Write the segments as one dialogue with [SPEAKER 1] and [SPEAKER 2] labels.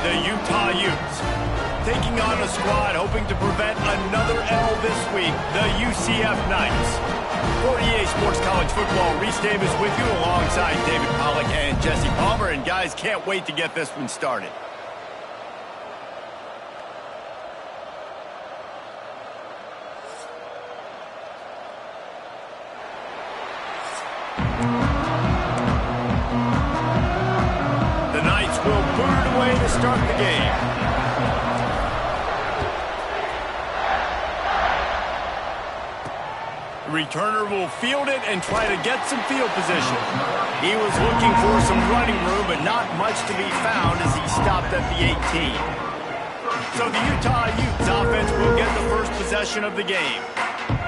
[SPEAKER 1] the Utah Utes. Taking on a squad hoping to prevent another L this week, the UCF Knights. For EA Sports College Football, Reese Davis with you alongside David Pollack and Jesse Palmer. And guys, can't wait to get this one started. The Knights will put it away to start the game. The returner will field it and try to get some field position. He was looking for some running room, but not much to be found as he stopped at the 18. So the Utah Utes offense will get the first possession of the game.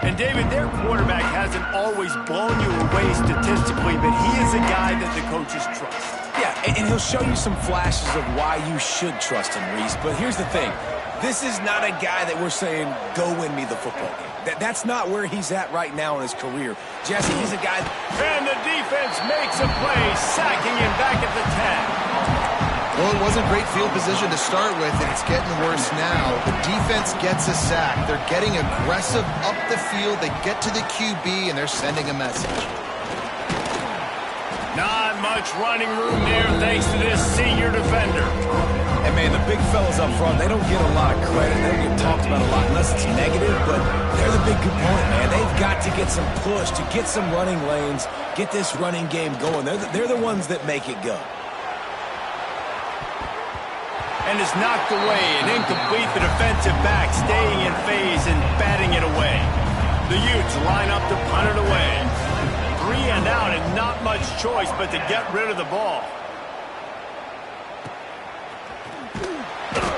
[SPEAKER 1] And David, their quarterback hasn't always blown you away statistically, but he is a guy that the coaches trust.
[SPEAKER 2] Yeah, and he'll show you some flashes of why you should trust him, Reese. But here's the thing. This is not a guy that we're saying, go win me the football game. That's not where he's at right now in his career. Jesse, he's a guy...
[SPEAKER 1] And the defense makes a play, sacking him back at the 10.
[SPEAKER 3] Well, it wasn't great field position to start with, and it's getting worse now. The defense gets a sack. They're getting aggressive up the field. They get to the QB, and they're sending a message.
[SPEAKER 1] Not much running room there thanks to this senior defender.
[SPEAKER 2] And, man, the big fellas up front, they don't get a lot of credit. They don't get talked about a lot unless it's negative, but they're the big component, man. They've got to get some push, to get some running lanes, get this running game going. They're the ones that make it go.
[SPEAKER 1] And is knocked away and incomplete. The defensive back staying in phase and batting it away. The Utes line up to punt it away. 3 and out and not much choice but to get rid of the ball.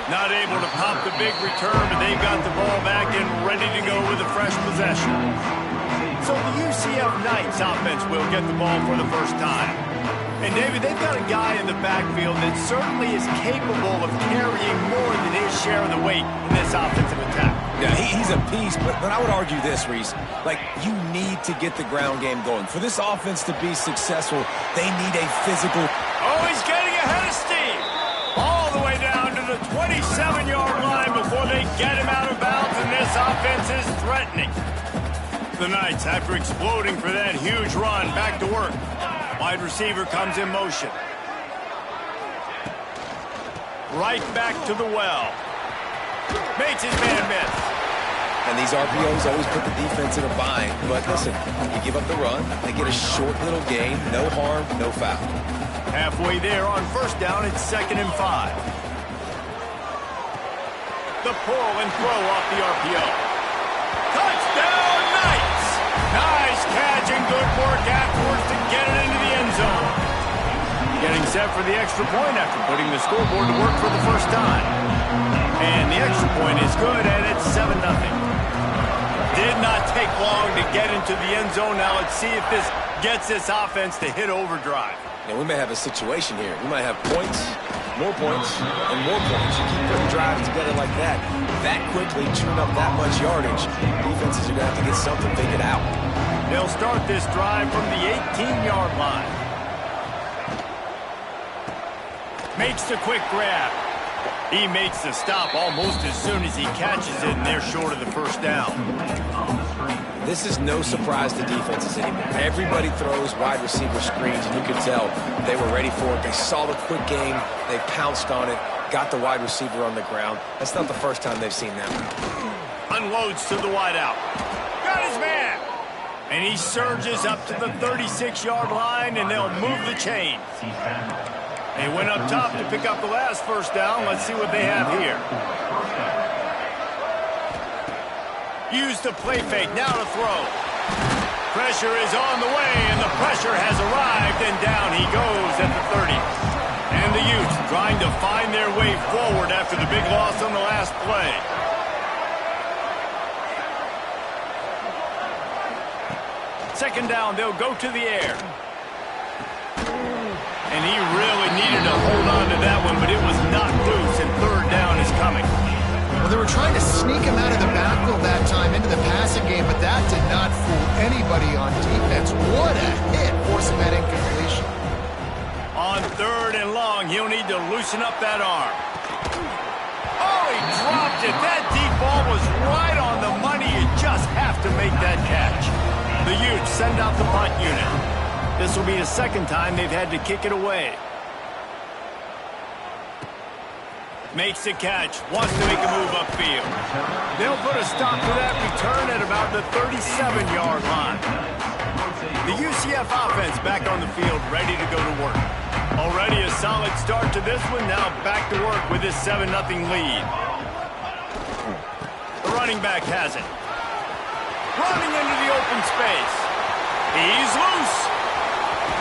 [SPEAKER 1] Not able to pop the big return, but they've got the ball back and ready to go with a fresh possession. So the UCF Knights offense will get the ball for the first time. And David, they've got a guy in the backfield that certainly is capable of carrying more than his share of the weight in this offensive attack.
[SPEAKER 2] Yeah, he's a piece, but I would argue this, Reese. Like, you need to get the ground game going. For this offense to be successful, they need a physical...
[SPEAKER 1] Oh, he's getting ahead of steam. All the way down to the 27-yard line before they get him out of bounds, and this offense is threatening. The Knights, after exploding for that huge run, back to work. Wide receiver comes in motion. Right back to the well. Makes his man miss.
[SPEAKER 2] And these RPOs always put the defense in a bind. But listen, you give up the run, they get a short little gain, no harm, no foul.
[SPEAKER 1] Halfway there on first down, it's 2nd and 5. The pull and throw off the RPO. Touchdown, Knights! Nice catch and good work afterwards to get it into the end zone. Getting set for the extra point after putting the scoreboard to work for the first time. And the extra point is good, and it's 7-0. Did not take long to get into the end zone. Now let's see if this gets this offense to hit overdrive.
[SPEAKER 2] And we may have a situation here. We might have points, and more points. You keep putting drives together like that quickly, churn up that much yardage. Defenses are going to have to get something figured out.
[SPEAKER 1] They'll start this drive from the 18-yard line. Makes the quick grab. He makes the stop almost as soon as he catches it, and they're short of the first down.
[SPEAKER 2] This is no surprise to defenses anymore. Everybody throws wide receiver screens, and you can tell they were ready for it. They saw the quick game. They pounced on it, got the wide receiver on the ground. That's not the first time they've seen that.
[SPEAKER 1] Unloads to the wideout. Got his man. And he surges up to the 36-yard line, and they'll move the chains. They went up top to pick up the last first down. Let's see what they have here. Use the play fake, now to throw. Pressure is on the way, and the pressure has arrived, and down he goes at the 30. And the Utes trying to find their way forward after the big loss on the last play. Second down, they'll go to the air. And he really needed to hold on to that one, but it was not loose, and third down is coming.
[SPEAKER 3] Well, they were trying to sneak him out of the backfield that time into the passing game, but that did not fool anybody on defense. What a hit, forcing that incompletion.
[SPEAKER 1] On On 3rd and long, he'll need to loosen up that arm. Oh, he dropped it. That deep ball was right on the money. You just have to make that catch. The Utes send out the punt unit. This will be the second time they've had to kick it away. Makes the catch, wants to make a move upfield. They'll put a stop to that return at about the 37-yard line. The UCF offense back on the field, ready to go to work. Already a solid start to this one, now back to work with this 7-0 lead. The running back has it. Running into the open space. He's loose.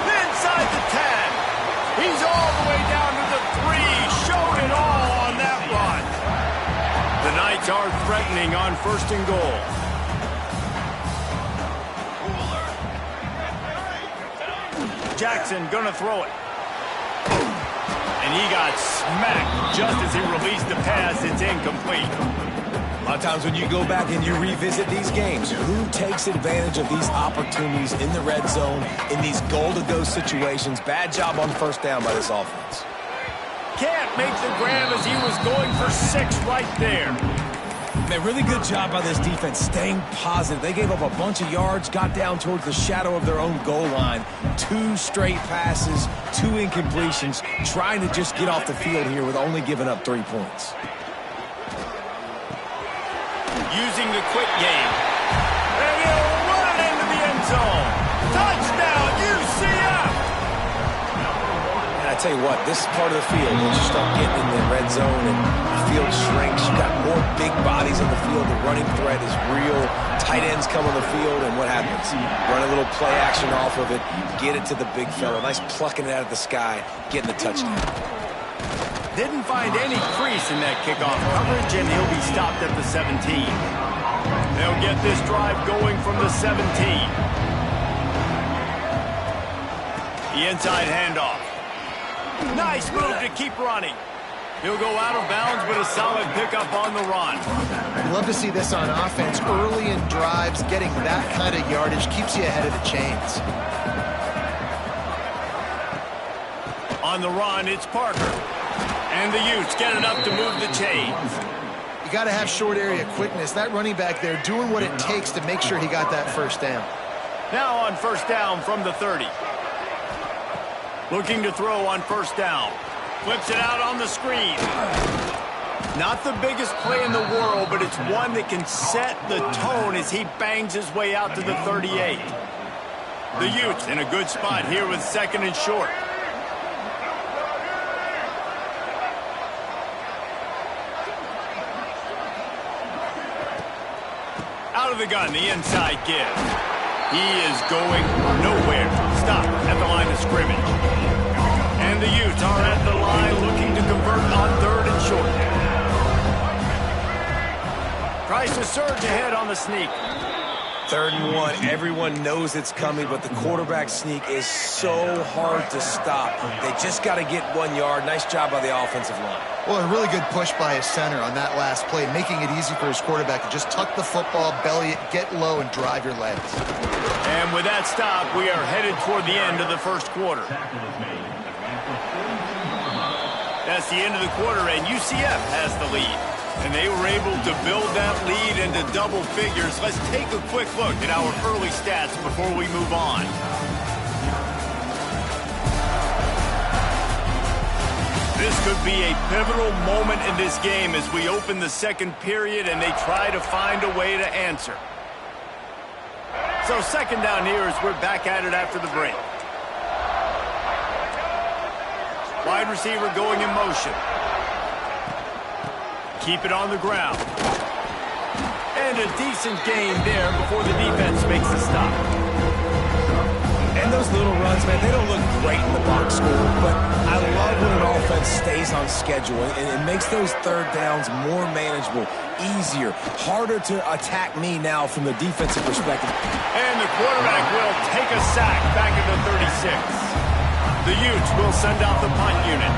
[SPEAKER 1] Inside the 10. He's all the way down to the 3. Showed it all on that run. The Knights are threatening on 1st and goal. Jackson gonna throw it. And he got smacked just as he released the pass. It's incomplete.
[SPEAKER 2] A lot of times when you go back and you revisit these games, who takes advantage of these opportunities in the red zone, in these goal-to-go situations? Bad job on 1st down by this offense.
[SPEAKER 1] Can't make the grab as he was going for 6 right there.
[SPEAKER 2] Man, really good job by this defense staying positive. They gave up a bunch of yards, got down towards the shadow of their own goal line. 2 straight passes, 2 incompletions, trying to just get off the field here with only giving up 3 points.
[SPEAKER 1] Using the quick game. And he'll run it into the end zone. Touchdown, UCF!
[SPEAKER 2] And I tell you what, this part of the field, once you start getting in the red zone and the field shrinks, you got more big bodies on the field. The running threat is real. Tight ends come on the field, and what happens? Run a little play action off of it, get it to the big fella. Nice plucking it out of the sky, getting the touchdown.
[SPEAKER 1] Didn't find any crease in that kickoff coverage, and he'll be stopped at the 17. They'll get this drive going from the 17. The inside handoff. Nice move to keep running. He'll go out of bounds, but a solid pickup on the run.
[SPEAKER 3] I'd love to see this on offense. Early in drives, getting that kind of yardage keeps you ahead of the chains.
[SPEAKER 1] On the run, it's Parker. And the Utes get it up to move the chains.
[SPEAKER 3] You got to have short area quickness. That running back there doing what it takes to make sure he got that 1st down.
[SPEAKER 1] Now on 1st down from the 30. Looking to throw on 1st down. Flips it out on the screen. Not the biggest play in the world, but it's one that can set the tone as he bangs his way out to the 38. The Utes in a good spot here with 2nd and short. Out of the gun, the inside give. He is going nowhere. Stop at the line of scrimmage. And the Utes are at the line looking to convert on 3rd and short. Tries to surge ahead on the sneak.
[SPEAKER 2] 3rd and 1, everyone knows it's coming, but the quarterback sneak is so hard to stop. They just got to get 1 yard. Nice job by the offensive line.
[SPEAKER 3] Well, a really good push by his center on that last play, making it easy for his quarterback to just tuck the football, belly it, get low, and drive your legs.
[SPEAKER 1] And with that stop, we are headed toward the end of the 1st quarter. That's the end of the quarter, and UCF has the lead. And they were able to build that lead into double figures. Let's take a quick look at our early stats before we move on. This could be a pivotal moment in this game as we open the 2nd period and they try to find a way to answer. So 2nd down here as we're back at it after the break. Wide receiver going in motion. Keep it on the ground. And a decent gain there before the defense makes a stop.
[SPEAKER 2] And those little runs, man, they don't look great in the box score, but I love when an offense stays on schedule, and it makes those 3rd downs more manageable, easier, harder to attack me now from the defensive perspective.
[SPEAKER 1] And the quarterback will take a sack back at the 36. The Utes will send out the punt unit.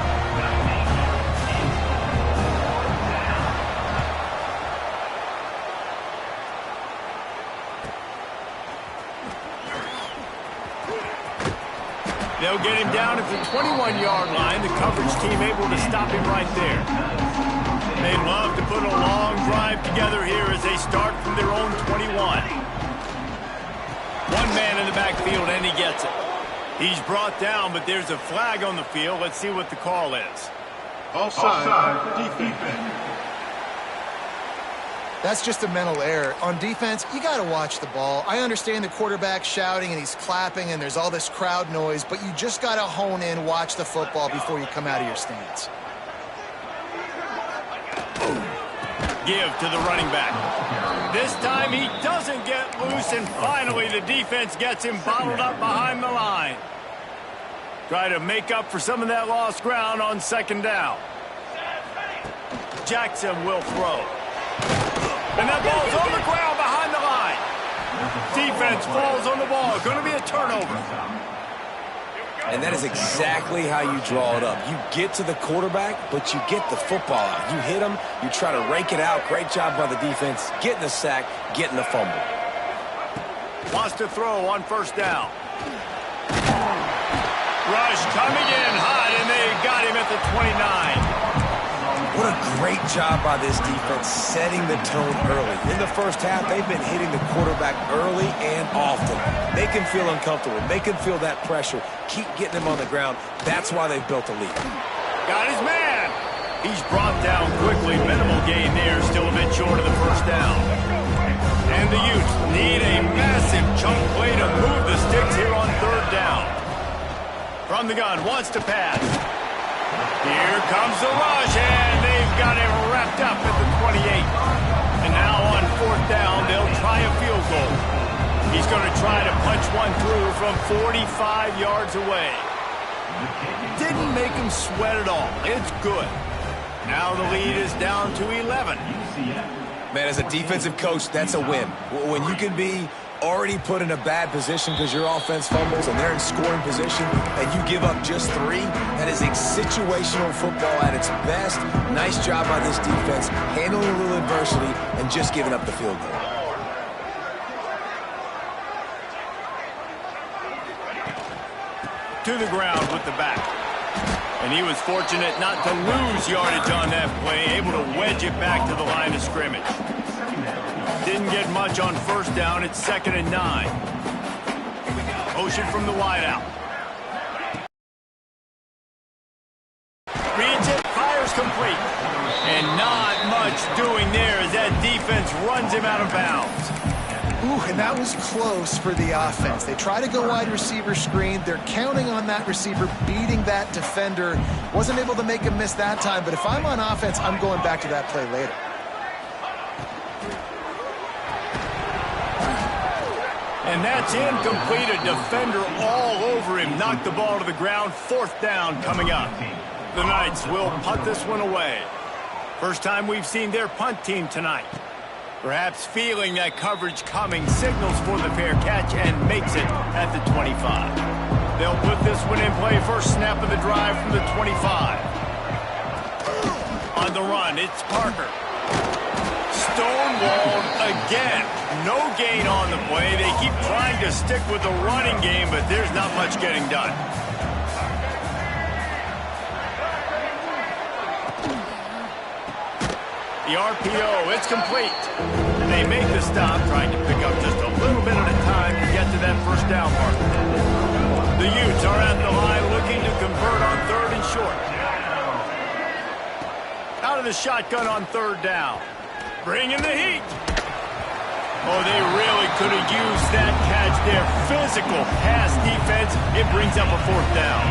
[SPEAKER 1] They'll get him down at the 21-yard line. The coverage team able to stop him right there. They love to put a long drive together here as they start from their own 21. One man in the backfield, and he gets it. He's brought down, but there's a flag on the field. Let's see what the call is.
[SPEAKER 4] Offside, defense.
[SPEAKER 3] That's just a mental error. On defense, you got to watch the ball. I understand the quarterback shouting and he's clapping and there's all this crowd noise, but you just got to hone in, watch the football before you come out of your stance.
[SPEAKER 1] Give to the running back. This time he doesn't get loose, and finally the defense gets him bottled up behind the line. Try to make up for some of that lost ground on second down. Jackson will throw. And that ball's on the ground behind the line. Defense falls on the ball. Going to be a turnover.
[SPEAKER 2] And that is exactly how you draw it up. You get to the quarterback, but you get the football out. You hit him, you try to rake it out. Great job by the defense. Getting the sack, getting the fumble.
[SPEAKER 1] Wants to throw on first down. Rush coming in hot, and they got him at the 29.
[SPEAKER 2] What a great job by this defense setting the tone early. In the first half, they've been hitting the quarterback early and often. Make him feel uncomfortable. Make him feel that pressure. Keep getting him on the ground. That's why they've built a lead.
[SPEAKER 1] Got his man. He's brought down quickly. Minimal gain there. Still a bit short of the first down. And the Utes need a massive chunk play to move the sticks here on third down. From the gun, wants to pass. Here comes the rush, and they've got him wrapped up at the 28. And now on fourth down, they'll try a field goal. He's going to try to punch one through from 45 yards away. Didn't make him sweat at all. It's good. Now the lead is down to 11.
[SPEAKER 2] Man, as a defensive coach, that's a win. When you can be already put in a bad position because your offense fumbles and they're in scoring position and you give up just 3, that is a situational football at its best. Nice job by this defense, handling a little adversity and just giving up the field goal.
[SPEAKER 1] To the ground with the back. And he was fortunate not to lose yardage on that play, able to wedge it back to the line of scrimmage. Didn't get much on first down. It's 2nd and 9. Motion from the wideout. Reads it, fires complete. And not much doing there as that defense runs him out of bounds.
[SPEAKER 3] Ooh, and that was close for the offense. They try to go wide receiver screen. They're counting on that receiver beating that defender. Wasn't able to make him miss that time, but if I'm on offense, I'm going back to that play later.
[SPEAKER 1] And that's incomplete. A defender all over him. Knocked the ball to the ground. 4th down coming up. The Knights will punt this one away. First time we've seen their punt team tonight. Perhaps feeling that coverage coming, signals for the fair catch and makes it at the 25. They'll put this one in play. First snap of the drive from the 25. On the run, it's Parker. Stonewalled again. No gain on the play. They keep trying to stick with the running game, but there's not much getting done. The RPO, it's complete. They make the stop, trying to pick up just a little bit at a time to get to that first down mark. The Utes are at the line looking to convert on 3rd and short. Out of the shotgun on 3rd down. Bringing the heat. Oh, they really could have used that catch there. Physical pass defense. It brings up a 4th down.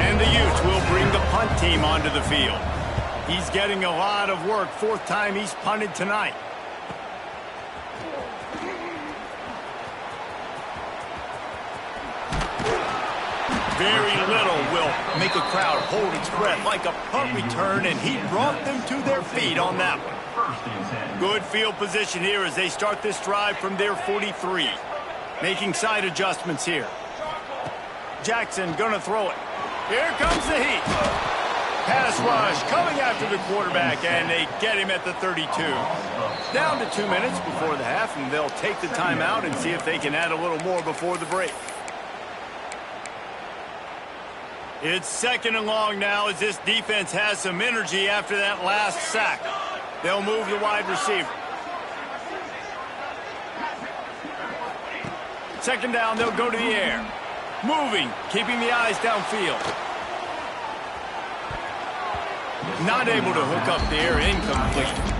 [SPEAKER 1] And the Utes will bring the punt team onto the field. He's getting a lot of work. 4th time he's punted tonight. Very little will make a crowd hold its breath like a punt return, and he brought them to their feet on that one. Good field position here as they start this drive from their 43. Making side adjustments here. Jackson gonna throw it. Here comes the heat. Pass rush coming after the quarterback, and they get him at the 32. Down to 2 minutes before the half, and they'll take the timeout and see if they can add a little more before the break. It's 2nd and long now as this defense has some energy after that last sack. They'll move the wide receiver. 2nd down, they'll go to the air. Moving, keeping the eyes downfield. Not able to hook up there, incomplete.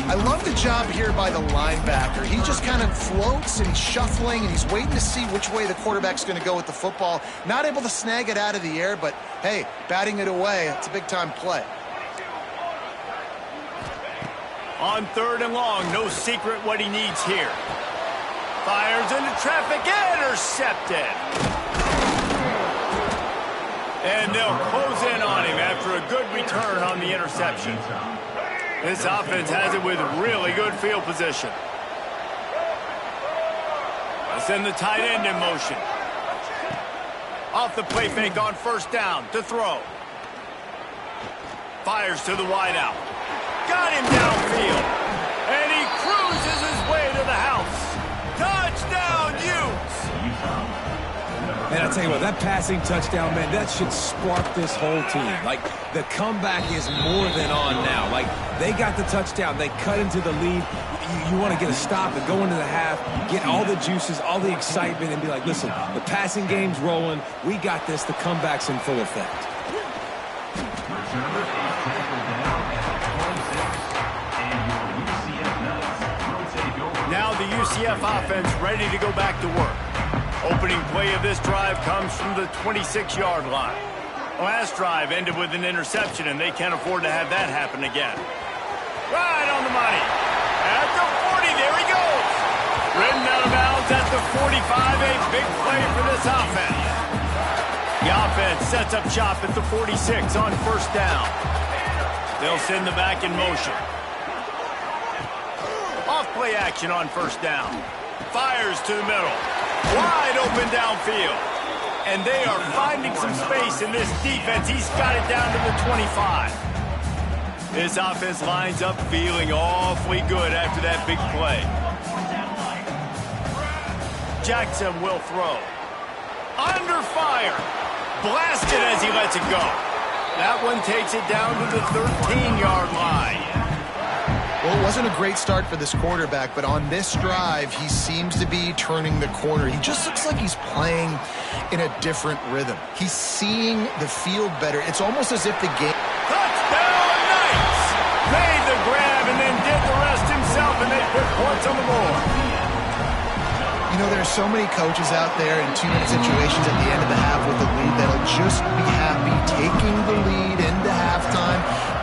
[SPEAKER 3] I love the job here by the linebacker. He just kind of floats and he's shuffling and he's waiting to see which way the quarterback's going to go with the football. Not able to snag it out of the air, but hey, batting it away, it's a big-time play.
[SPEAKER 1] On 3rd and long, no secret what he needs here. Fires into traffic, intercepted. And they'll close in on him after a good return on the interception. This offense has it with really good field position. They'll send the tight end in motion. Off the play fake on 1st down to throw. Fires to the wideout. Got him downfield. And he cruises his way to the house. Touchdown, Utes!
[SPEAKER 2] And I tell you what, that passing touchdown, man, that should spark this whole team. Like, the comeback is more than on now. Like, they got the touchdown. They cut into the lead. You want to get a stop and go into the half, get all the juices, all the excitement, and be like, listen, the passing game's rolling. We got this. The comeback's in full effect.
[SPEAKER 1] Now the UCF offense ready to go back to work. Opening play of this drive comes from the 26-yard line. Last drive ended with an interception, and they can't afford to have that happen again. Right on the money. At the 40, there he goes. Ridden out of bounds at the 45, a big play for this offense. The offense sets up shop at the 46 on 1st down. They'll send the back in motion. Off play action on 1st down. Fires to the middle. Wide open downfield. And they are finding some space in this defense. He's got it down to the 25. This offense lines up feeling awfully good after that big play. Jackson will throw. Under fire. Blasted as he lets it go. That one takes it down to the 13-yard line.
[SPEAKER 3] Well, it wasn't a great start for this quarterback, but on this drive, he seems to be turning the corner. He just looks like he's playing in a different rhythm. He's seeing the field better. It's almost as if the game...
[SPEAKER 1] Touchdown, Knights! Made the grab and then did the rest himself, and they put points on the board.
[SPEAKER 3] You know, there's so many coaches out there in 2-minute situations at the end of the half with the lead that'll just be happy taking the lead into halftime.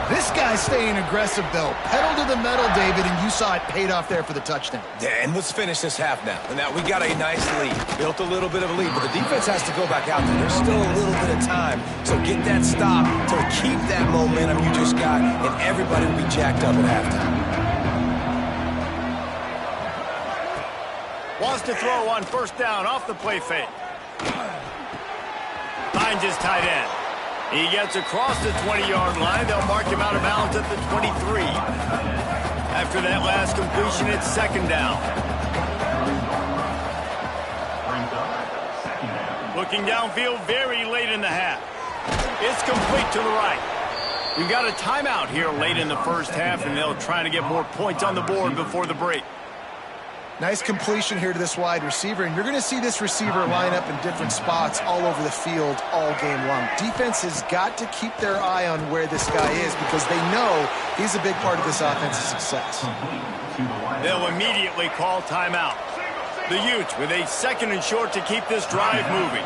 [SPEAKER 3] This guy's staying aggressive, though. Pedal to the metal, David, and you saw it paid off there for the touchdown.
[SPEAKER 2] Yeah, and let's finish this half now. And now we got a nice lead. Built a little bit of a lead, but the defense has to go back out there. There's still a little bit of time. So get that stop to keep that momentum you just got, and everybody will be jacked up at halftime.
[SPEAKER 1] Wants to throw on 1st down off the play fake. Finds his tight end. He gets across the 20-yard line. They'll mark him out of bounds at the 23. After that last completion, it's 2nd down. Looking downfield very late in the half. It's complete to the right. We've got a timeout here late in the 1st half, and they'll try to get more points on the board before the break.
[SPEAKER 3] Nice completion here to this wide receiver, and you're going to see this receiver line up in different spots all over the field all game long. Defense has got to keep their eye on where this guy is because they know he's a big part of this offense's success.
[SPEAKER 1] They'll immediately call timeout. The Utes with a 2nd and short to keep this drive moving.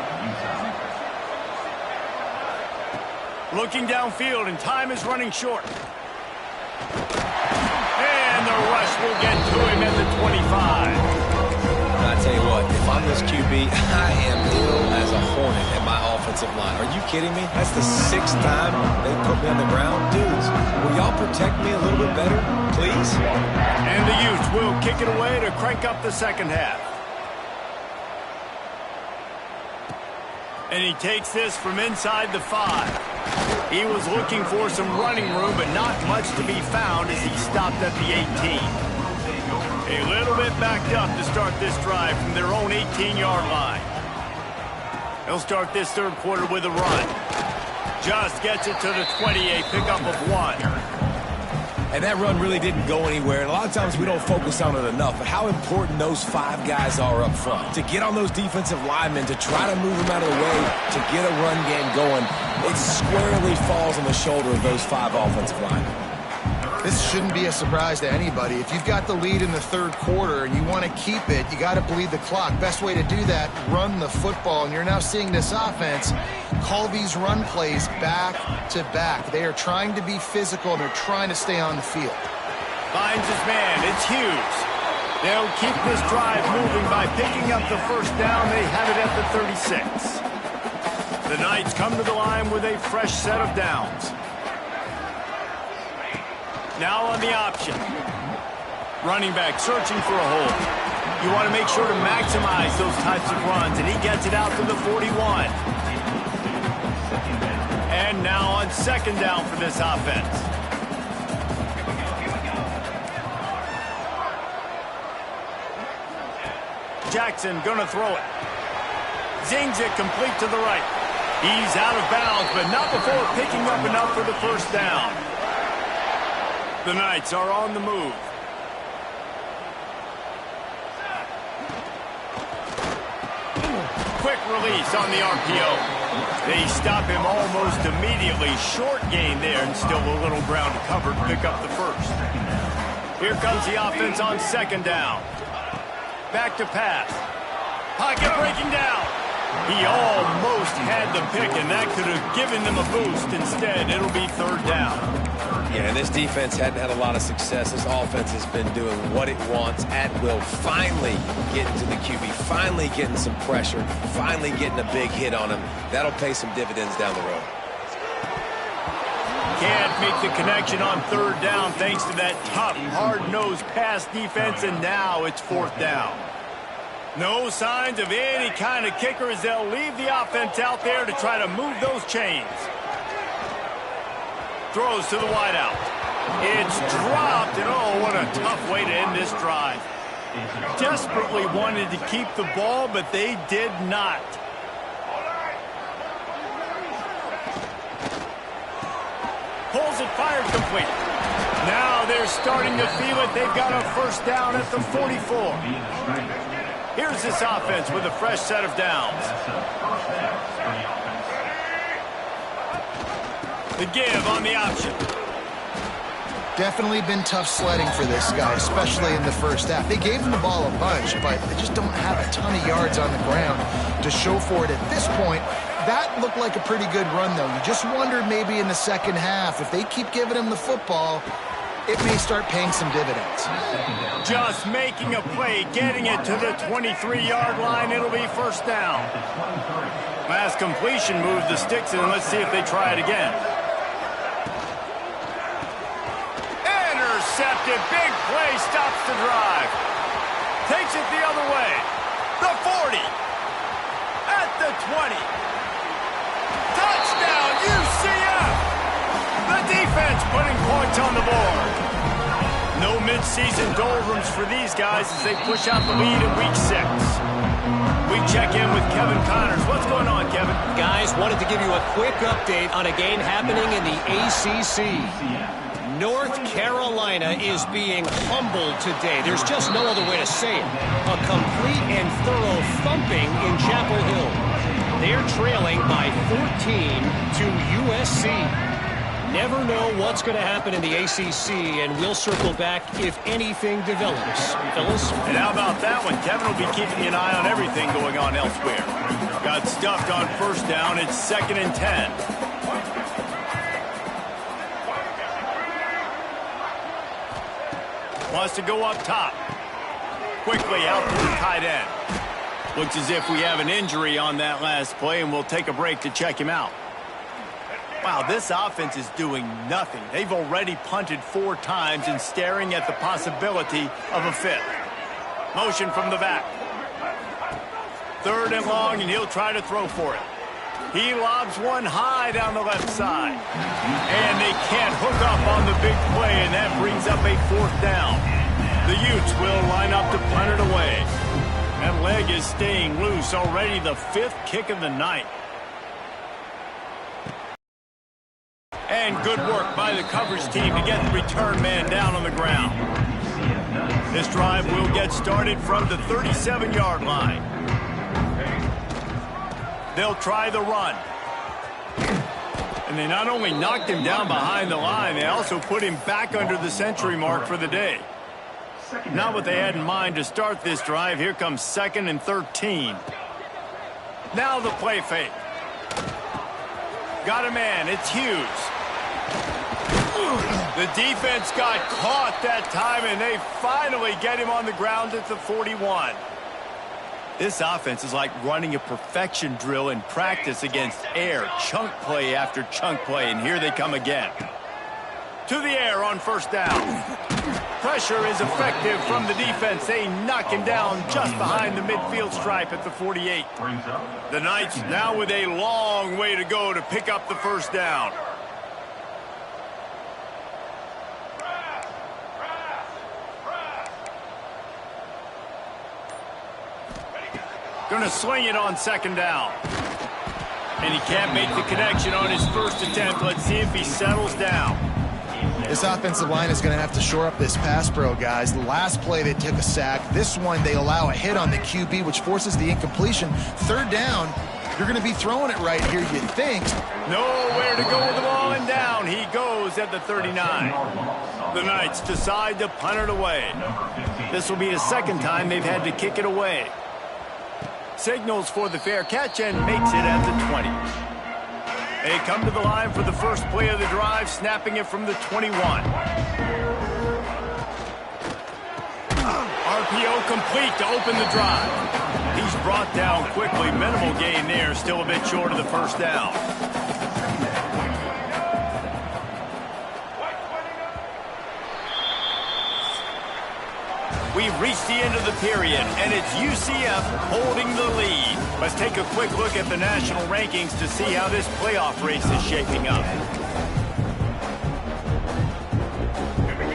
[SPEAKER 1] Looking downfield, and time is running short. And the rush will get to him at the 25.
[SPEAKER 2] I tell you what, if I'm this QB, I am ill as a hornet at my offensive line. Are you kidding me? That's the 6th time they put me on the ground. Dudes, will y'all protect me a little bit better, please?
[SPEAKER 1] And the Utes will kick it away to crank up the 2nd half. And he takes this from inside the 5. He was looking for some running room, but not much to be found as he stopped at the 18. A little bit backed up to start this drive from their own 18-yard line. He'll start this third quarter with a run. Just gets it to the 28, pickup of 1.
[SPEAKER 2] And that run really didn't go anywhere. And a lot of times we don't focus on it enough, but how important those 5 guys are up front. To get on those defensive linemen, to try to move them out of the way, to get a run game going, it squarely falls on the shoulder of those 5 offensive linemen.
[SPEAKER 3] This shouldn't be a surprise to anybody. If you've got the lead in the third quarter and you want to keep it, you got to bleed the clock. Best way to do that, run the football. And you're now seeing this offense call these run plays back to back. They are trying to be physical, and they're trying to stay on the field.
[SPEAKER 1] Finds his man. It's Hughes. They'll keep this drive moving by picking up the first down. They have it at the 36. The Knights come to the line with a fresh set of downs. Now on the option. Running back searching for a hole. You want to make sure to maximize those types of runs, and he gets it out to the 41. And now on second down for this offense. Jackson gonna throw it. Zings it complete to the right. He's out of bounds, but not before picking up enough for the first down. The Knights are on the move. Quick release on the RPO. They stop him almost immediately. Short gain there, and still a little ground to cover to pick up the first. Here comes the offense on second down. Back to pass. Pocket breaking down. He almost had the pick, and that could have given them a boost. Instead, it'll be third down.
[SPEAKER 2] Yeah, and this defense hadn't had a lot of success. This offense has been doing what it wants at will. Finally getting to the QB, finally getting some pressure, finally getting a big hit on him. That'll pay some dividends down the road.
[SPEAKER 1] Can't make the connection on third down thanks to that tough, hard-nosed pass defense, and now it's fourth down. No signs of any kind of kicker as they'll leave the offense out there to try to move those chains. Throws to the wideout. It's dropped, and oh, what a tough way to end this drive. Desperately wanted to keep the ball, but they did not. Pulls it, fired complete. Now they're starting to feel it. They've got a first down at the 44. Here's this offense with a fresh set of downs. The give on the option.
[SPEAKER 3] Definitely been tough sledding for this guy, especially in the first half. They gave him the ball a bunch, but they just don't have a ton of yards on the ground to show for it at this point. That looked like a pretty good run, though. You just wondered maybe in the second half, if they keep giving him the football, it may start paying some dividends.
[SPEAKER 1] Just making a play, getting it to the 23-yard line. It'll be first down. Last completion moved the sticks in. Let's see if they try it again. Intercepted. Big play. Stops the drive. Takes it the other way. The 40. At the 20. Touchdown, UCF. The defense putting points on the board. No mid-season doldrums for these guys as they push out the lead in Week 6. We check in with Kevin Connors. What's going on, Kevin?
[SPEAKER 5] Guys, wanted to give you a quick update on a game happening in the ACC. North Carolina is being humbled today. There's just no other way to say it. A complete and thorough thumping in Chapel Hill. They're trailing by 14 to USC. Never know what's going to happen in the ACC, and we'll circle back if anything develops. Fellas?
[SPEAKER 1] And how about that one? Kevin will be keeping an eye on everything going on elsewhere. Got stuffed on first down. It's 2nd and 10. Wants to go up top. Quickly out to the tight end. Looks as if we have an injury on that last play, and we'll take a break to check him out. Wow, this offense is doing nothing. They've already punted 4 times and staring at the possibility of a 5th. Motion from the back. 3rd and long, and he'll try to throw for it. He lobs one high down the left side. And they can't hook up on the big play, and that brings up a 4th down. The Utes will line up to punt it away. That leg is staying loose. Already the 5th kick of the night. And good work by the coverage team to get the return man down on the ground. This drive will get started from the 37-yard line. They'll try the run. And they not only knocked him down behind the line, they also put him back under the century mark for the day. Not what they had in mind to start this drive. Here comes 2nd and 13. Now the play fake. Got a man. It's Hughes. The defense got caught that time, and they finally get him on the ground at the 41. This offense is like running a perfection drill in practice against air. Chunk play after chunk play, and here they come again. To the air on 1st down. Pressure is effective from the defense. They knock him down just behind the midfield stripe at the 48. The Knights now with a long way to go to pick up the 1st down. Going to sling it on 2nd down. And he can't make the connection on his first attempt. Let's see if he settles down.
[SPEAKER 3] This offensive line is going to have to shore up this pass pro, guys. The last play they took a sack. This one they allow a hit on the QB, which forces the incompletion. 3rd down, you're going to be throwing it right here, you'd think.
[SPEAKER 1] Nowhere to go with the ball, and down he goes at the 39. The Knights decide to punt it away. This will be the 2nd time they've had to kick it away. Signals for the fair catch and makes it at the 20. They come to the line for the first play of the drive, snapping it from the 21. RPO complete to open the drive. He's brought down quickly. Minimal gain there, still a bit short of the 1st down. We've reached the end of the period, and it's UCF holding the lead. Let's take a quick look at the national rankings to see how this playoff race is shaping up.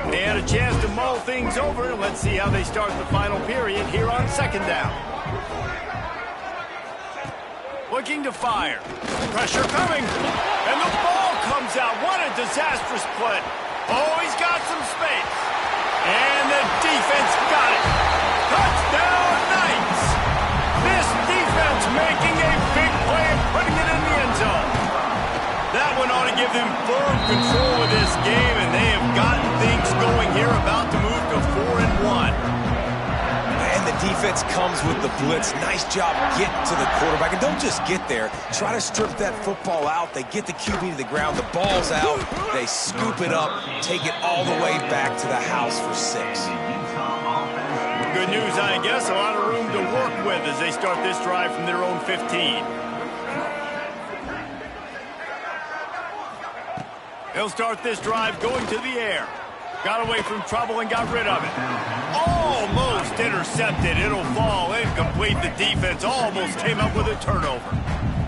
[SPEAKER 1] They had a chance to mull things over. Let's see how they start the final period here on 2nd down. Looking to fire. Pressure coming. And the ball comes out. What a disastrous play. Oh, he's got some space. And the defense got it. Touchdown, Knights! This defense making a big play and putting it in the end zone. That one ought to give them firm control of this game, and they have gotten things going here, about to move to 4-1.
[SPEAKER 2] And the defense comes with the blitz. Nice job getting to the quarterback. And don't just get there. Try to strip that football out. They get the QB to the ground. The ball's out. They scoop it up, take it all the way back to the house for 6.
[SPEAKER 1] Good news, I guess. A lot of room to work with as they start this drive from their own 15. They'll start this drive going to the air. Got away from trouble and got rid of it. Almost intercepted. It'll fall incomplete. The defense almost came up with a turnover.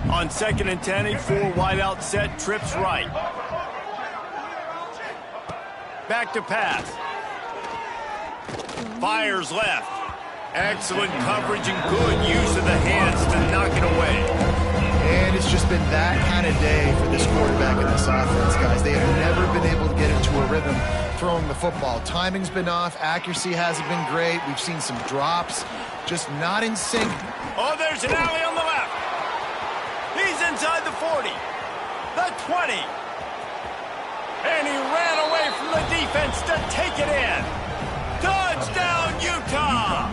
[SPEAKER 1] On 2nd and 10, a 4-wideout set, trips right. Back to pass. Fires left. Excellent coverage and good use of the hands to knock it away.
[SPEAKER 3] And it's just been that kind of day for this quarterback in this offense, guys. They have never been able to get into a rhythm throwing the football. Timing's been off. Accuracy hasn't been great. We've seen some drops. Just not in sync.
[SPEAKER 1] Oh, there's an alley on the left. He's inside the 40. The 20. And he ran away from the defense to take it in. Touchdown, Utah!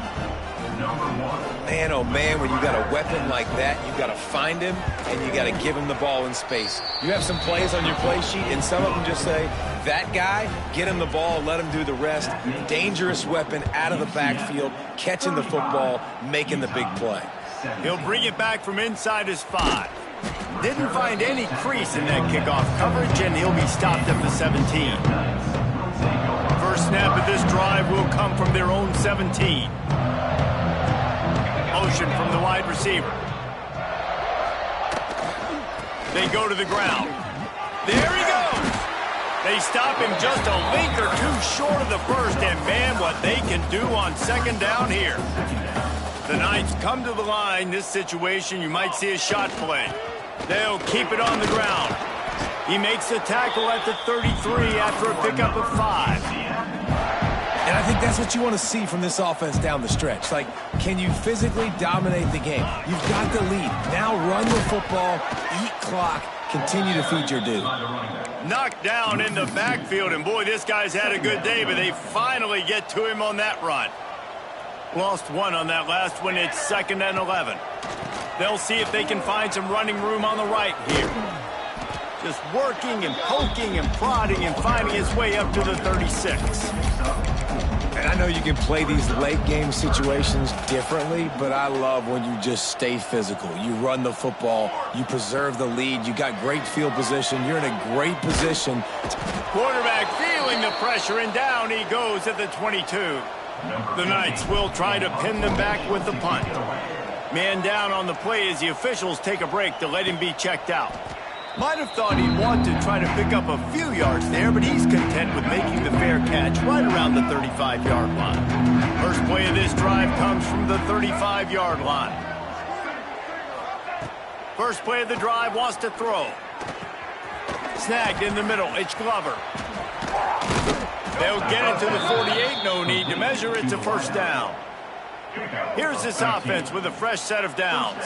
[SPEAKER 2] Man, oh man, when you got a weapon like that, you got to find him and you got to give him the ball in space. You have some plays on your play sheet, and some of them just say, that guy, get him the ball, let him do the rest. Dangerous weapon out of the backfield, catching the football, making the big play.
[SPEAKER 1] He'll bring it back from inside his 5. Didn't find any crease in that kickoff coverage, and he'll be stopped at the 17. First snap of this drive will come from their own 17. Motion from the wide receiver. They go to the ground. There he goes. They stop him just a link or two short of the first, and man, what they can do on 2nd down here. The Knights come to the line. This situation, you might see a shot play. They'll keep it on the ground. He makes the tackle at the 33 after a pickup of 5.
[SPEAKER 2] And I think that's what you want to see from this offense down the stretch. Like, can you physically dominate the game? You've got the lead. Now run the football, eat clock, continue to feed your dude.
[SPEAKER 1] Knocked down in the backfield, and boy, this guy's had a good day, but they finally get to him on that run. Lost one on that last one. It's 2nd and 11. They'll see if they can find some running room on the right here. Just working and poking and prodding and finding his way up to the 36.
[SPEAKER 2] And I know you can play these late game situations differently, but I love when you just stay physical. You run the football, you preserve the lead, you got great field position, you're in a great position.
[SPEAKER 1] Quarterback feeling the pressure, and down he goes at the 22. The Knights will try to pin them back with the punt. Man down on the play as the officials take a break to let him be checked out. Might have thought he'd want to try to pick up a few yards there, but he's content with making the fair catch right around the 35-yard line. First play of this drive comes from the 35-yard line. First play of the drive, wants to throw. Snagged in the middle, it's Glover. They'll get it to the 48, no need to measure, it's a first down. Here's this offense with a fresh set of downs.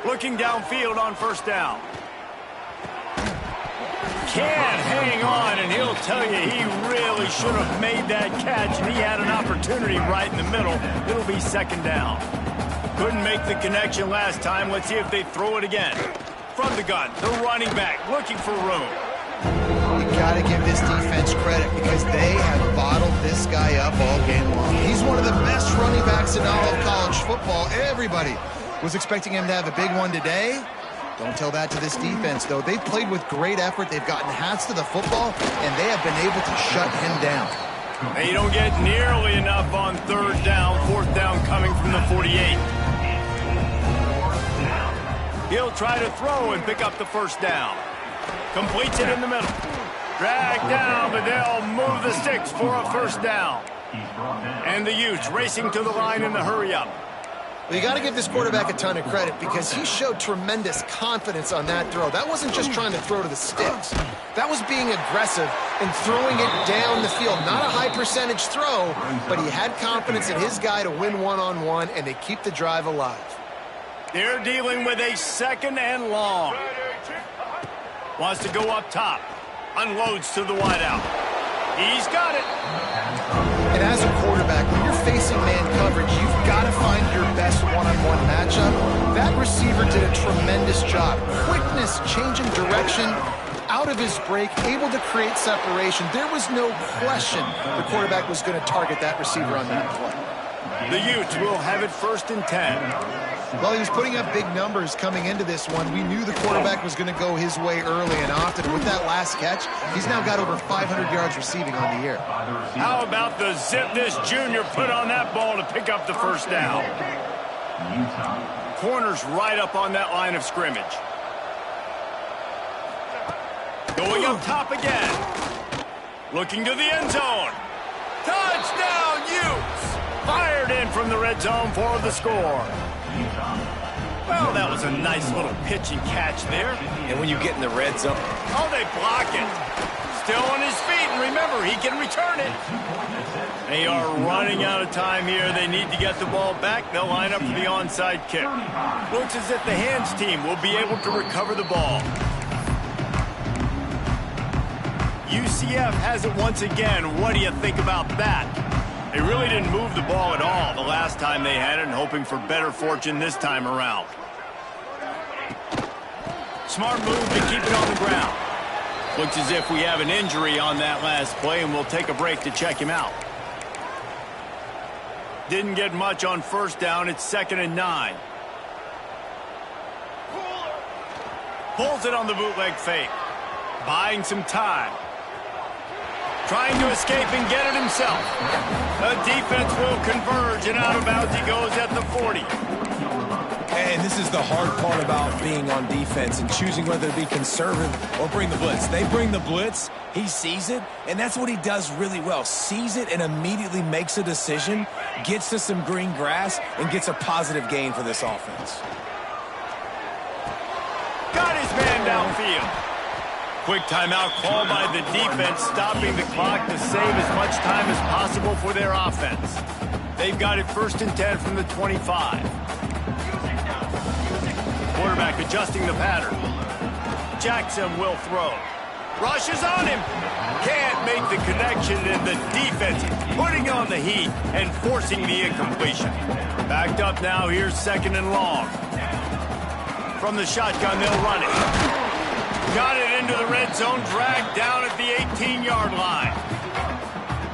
[SPEAKER 1] Looking downfield on first down. Can't hang on, and he'll tell you he really should have made that catch, and he had an opportunity right in the middle. It'll be 2nd down. Couldn't make the connection last time. Let's see if they throw it again. From the gun, the running back looking for room.
[SPEAKER 3] You got to give this defense credit because they have bottled this guy up all game long. He's one of the best running backs in all of college football. Everybody was expecting him to have a big one today. Don't tell that to this defense, though. They've played with great effort. They've gotten hats to the football, and they have been able to shut him down.
[SPEAKER 1] They don't get nearly enough on 3rd down. 4th down coming from the 48. He'll try to throw and pick up the first down. Completes it in the middle. Dragged down, but they'll move the sticks for a first down. And the Utes racing to the line in the hurry-up.
[SPEAKER 3] Well, you got to give this quarterback a ton of credit because he showed tremendous confidence on that throw. That wasn't just trying to throw to the sticks. That was being aggressive and throwing it down the field. Not a high percentage throw, but he had confidence in his guy to win one-on-one, and they keep the drive alive.
[SPEAKER 1] They're dealing with a 2nd and long. Wants to go up top. Unloads to the wideout. He's got it.
[SPEAKER 3] And as a quarterback, when you're facing man coverage, you've got to find your best one-on-one matchup. That receiver did a tremendous job. Quickness, changing direction, out of his break, able to create separation. There was no question the quarterback was going to target that receiver on that play.
[SPEAKER 1] The Utes will have it 1st and 10.
[SPEAKER 3] Well, he was putting up big numbers coming into this one. We knew the quarterback was going to go his way early and often. With that last catch, he's now got over 500 yards receiving on the year.
[SPEAKER 1] How about the zip this junior put on that ball to pick up the first down? Corners right up on that line of scrimmage. Going up top again. Looking to the end zone. Touchdown, Utes! Fired in from the red zone for the score. Well, that was a nice little pitch and catch there.
[SPEAKER 2] And when you get in the red zone...
[SPEAKER 1] Oh, they block it. Still on his feet, and remember, he can return it. They are running out of time here. They need to get the ball back. They'll line up for the onside kick. Looks as if the hands team will be able to recover the ball. UCF has it once again. What do you think about that? They really didn't move the ball at all the last time they had it, and hoping for better fortune this time around. Smart move to keep it on the ground. Looks as if we have an injury on that last play, and we'll take a break to check him out. Didn't get much on first down. It's 2nd and 9. Pulls it on the bootleg fake. Buying some time. Trying to escape and get it himself. The defense will converge, and out of bounds he goes at the 40.
[SPEAKER 2] And this is the hard part about being on defense and choosing whether to be conservative or bring the blitz. They bring the blitz, he sees it, and that's what he does really well. Sees it and immediately makes a decision, gets to some green grass, and gets a positive gain for this offense.
[SPEAKER 1] Got his man downfield. Quick timeout called by the defense, stopping the clock to save as much time as possible for their offense. They've got it 1st and 10 from the 25. Quarterback adjusting the pattern. Jackson will throw. Rushes on him. Can't make the connection, and the defense putting on the heat and forcing the incompletion. Backed up now, here's 2nd and long. From the shotgun, they'll run it. Got it into the red zone, dragged down at the 18-yard line.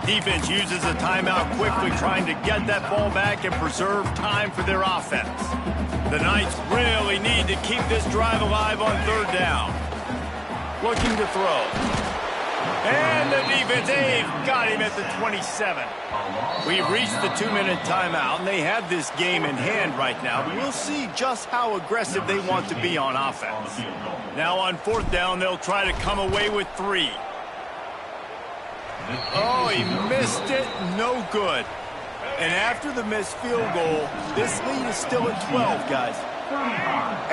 [SPEAKER 1] Defense uses a timeout quickly, trying to get that ball back and preserve time for their offense. The Knights really need to keep this drive alive on 3rd down. Looking to throw. And the defense, they've got him at the 27. We've reached the 2-minute timeout, and they have this game in hand right now. We'll see just how aggressive they want to be on offense. Now on 4th down, they'll try to come away with 3. Oh, he missed it. No good. And after the missed field goal, this lead is still at 12, guys.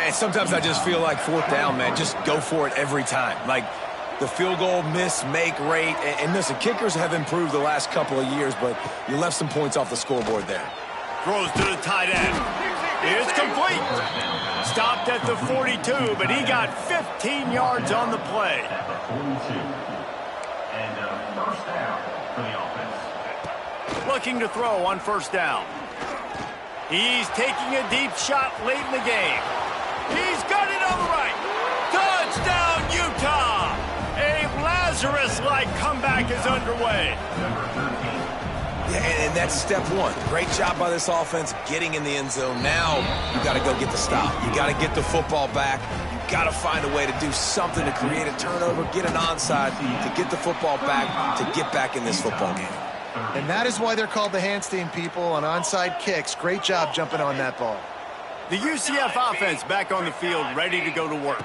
[SPEAKER 2] And sometimes I just feel like 4th down, man. Just go for it every time. Like the field goal miss, make rate. And listen, kickers have improved the last couple of years, but you left some points off the scoreboard there.
[SPEAKER 1] Throws to the tight end. It's complete. Stopped at the 42, but he got 15 yards on the play.
[SPEAKER 4] First down for the offense.
[SPEAKER 1] Looking to throw on 1st down. He's taking a deep shot late in the game. He's got it on the right. Touchdown, Utah! A Lazarus-like comeback is underway.
[SPEAKER 2] Yeah, and that's step 1. Great job by this offense getting in the end zone. Now you got to go get the stop. You got to get the football back. You got to find a way to do something to create a turnover, get an onside, to get the football back, to get back in this football game.
[SPEAKER 3] And that is why they're called the Handstein people on onside kicks. Great job jumping on that ball.
[SPEAKER 1] The UCF offense back on the field, ready to go to work.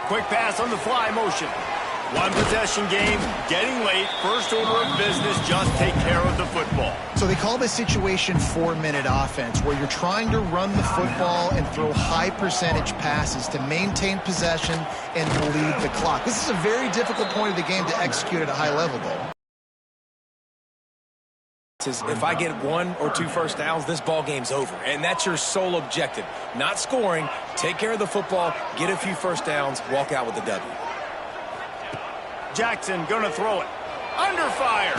[SPEAKER 1] Quick pass on the fly motion. 1 possession game, getting late. First order of business, just take care of the football.
[SPEAKER 3] So they call this situation 4-minute offense, where you're trying to run the football and throw high percentage passes to maintain possession and lead the clock. This is a very difficult point of the game to execute at a high level, though.
[SPEAKER 2] If I get 1 or 2 first downs, this ball game's over. And that's your sole objective. Not scoring, take care of the football, get a few first downs, walk out with the W.
[SPEAKER 1] Jackson gonna throw it. Under fire.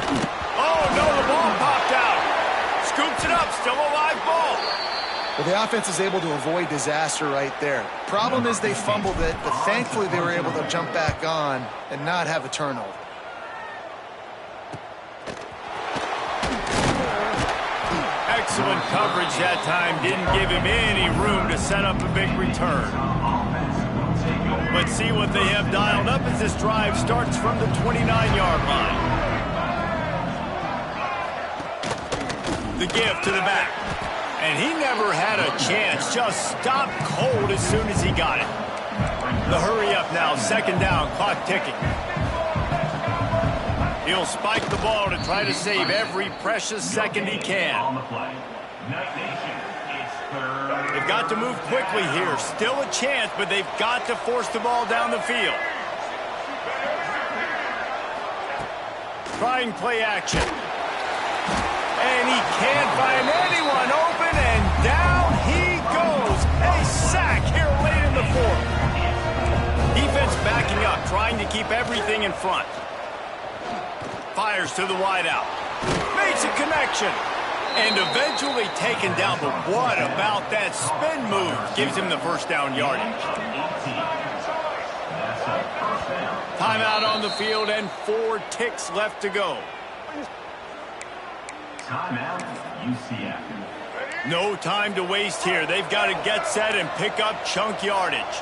[SPEAKER 1] Oh, no, the ball popped out. Scoops it up, still a live ball.
[SPEAKER 3] Well, the offense is able to avoid disaster right there. Problem is they fumbled it, but thankfully they were able to jump back on and not have a turnover.
[SPEAKER 1] Excellent coverage that time. Didn't give him any room to set up a big return. Let's see what they have dialed up as this drive starts from the 29-yard line. The give to the back. And he never had a chance. Just stopped cold as soon as he got it. The hurry up now. 2nd down. Clock ticking. He'll spike the ball to try to save every precious second he can. They've got to move quickly here. Still a chance, but they've got to force the ball down the field. Trying play action. And he can't find anyone open, and down he goes. A sack here late in the 4th. Defense backing up, trying to keep everything in front. Fires to the wideout. Makes a connection. And eventually taken down. But what about that spin move? Gives him the first down yardage. Timeout on the field and 4 ticks left to go.
[SPEAKER 4] Timeout, UCF.
[SPEAKER 1] No time to waste here. They've got to get set and pick up chunk yardage.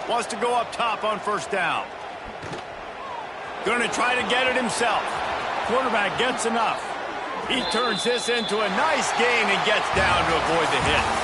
[SPEAKER 1] Wants to go up top on 1st down. Going to try to get it himself. Quarterback gets enough. He turns this into a nice gain and gets down to avoid the hit.